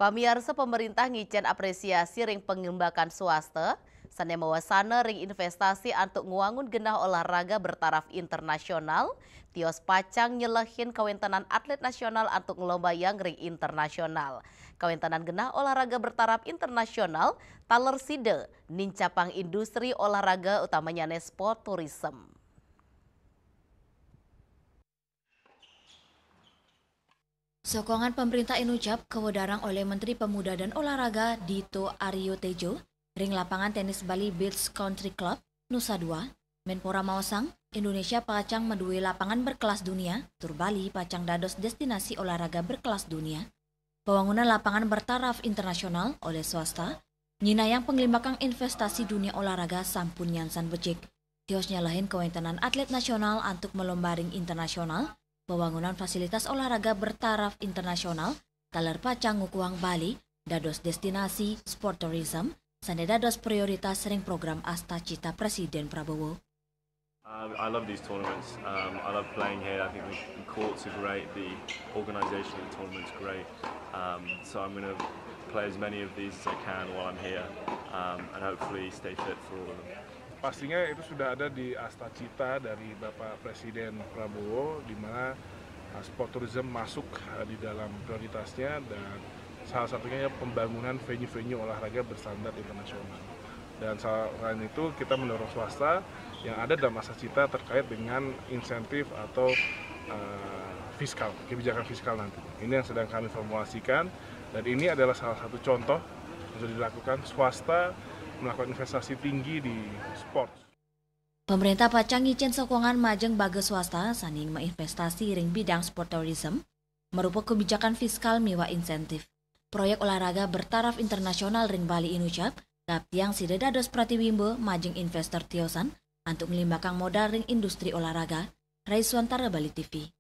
Pamirsa pemerintah ngicen apresiasi ring pengembangan swasta, sane mawasana ring investasi untuk nguangun genah olahraga bertaraf internasional, tios pacang nyelehin kawentanan atlet nasional untuk ngelombayang ring internasional. Kawentanan genah olahraga bertaraf internasional, taler side, nincapang industri olahraga utamanya sport tourism. Sokongan pemerintah Inucap kewedarang oleh Menteri Pemuda dan Olahraga Dito Aryo Tejo, ring lapangan tenis Bali Beach Country Club, Nusa Dua, Menpora Maosang, Indonesia pacang medui lapangan berkelas dunia, tur Bali pacang dados destinasi olahraga berkelas dunia. Pembangunan lapangan bertaraf internasional oleh swasta, nyinayang penglimbakang investasi dunia olahraga sampun nyansan becik. Tios nyalahin kewentanan atlet nasional untuk melombaring internasional, pembangunan fasilitas olahraga bertaraf internasional, taler pacang ngukuang Bali, dados destinasi sport tourism, sane dados prioritas ring program Asta Cita Presiden Prabowo. I love these tournaments. I love playing here. I think the courts are great. The organisation of the tournament's great. So I'm going to play as many of these as I can while I'm here, and hopefully stay fit for all of them. Pastinya itu sudah ada di Asta Cita dari Bapak Presiden Prabowo, di mana sport tourism masuk di dalam prioritasnya, dan salah satunya pembangunan venue-venue olahraga berstandar internasional. Dan selain itu kita mendorong swasta yang ada dalam Asta Cita terkait dengan insentif atau fiskal, kebijakan fiskal nanti. Ini yang sedang kami formulasikan, dan ini adalah salah satu contoh yang sudah dilakukan swasta melakukan investasi tinggi di sport. Pemerintah pacang ngicen sokongan majeng baga swasta saning menginvestasi ring bidang sport tourism, merupakan kebijakan fiskal miwa insentif. Proyek olahraga bertaraf internasional ring Bali Inucap, kaptiang sida dados pratiwimbo majeng investor tiosan untuk ngelimbakang modal ring industri olahraga, Raiswantara Bali TV.